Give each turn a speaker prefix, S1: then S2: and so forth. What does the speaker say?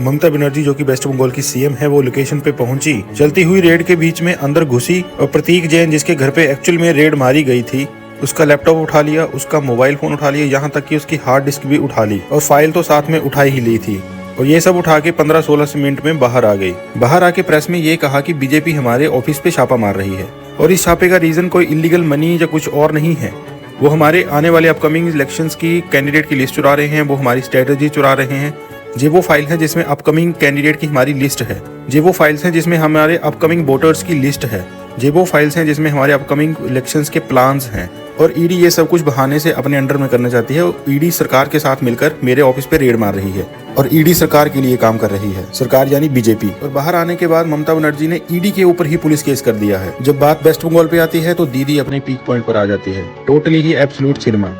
S1: ममता बनर्जी जो कि वेस्ट बंगाल की सीएम है, वो लोकेशन पे पहुंची। चलती हुई रेड के बीच में अंदर घुसी और प्रतीक जैन जिसके घर पे एक्चुअल में रेड मारी गई थी, उसका लैपटॉप उठा लिया, उसका मोबाइल फोन उठा लिया, यहाँ तक कि उसकी हार्ड डिस्क भी उठा ली और फाइल तो साथ में उठा ही ली थी। और ये सब उठा के 15-16 मिनट में बाहर आ गई। बाहर आके प्रेस में ये कहा कि बीजेपी हमारे ऑफिस पे छापा मार रही है और इस छापे का रीजन कोई इलीगल मनी या कुछ और नहीं है। वो हमारे आने वाले अपकमिंग इलेक्शंस की कैंडिडेट की लिस्ट चुरा रहे हैं, वो हमारी स्ट्रेटेजी चुरा रहे हैं। ये वो फाइल है जिसमें अपकमिंग कैंडिडेट की हमारी लिस्ट है। ये वो फाइल्स हैं जिसमें हमारे अपकमिंग वोटर्स की लिस्ट है। ये वो फाइल्स हैं जिसमें हमारे अपकमिंग इलेक्शंस के प्लान्स हैं। और ईडी ये सब कुछ बहाने से अपने अंडर में करना चाहती है। ईडी सरकार के साथ मिलकर मेरे ऑफिस पे रेड मार रही है और ईडी सरकार के लिए काम कर रही है, सरकार यानी बीजेपी। और बाहर आने के बाद ममता बनर्जी ने ईडी के ऊपर ही पुलिस केस कर दिया है। जब बात वेस्ट बंगाल पे आती है तो दीदी अपने पीक पॉइंट पर आ जाती है, टोटली ही एब्सोल्यूट सिनेमा।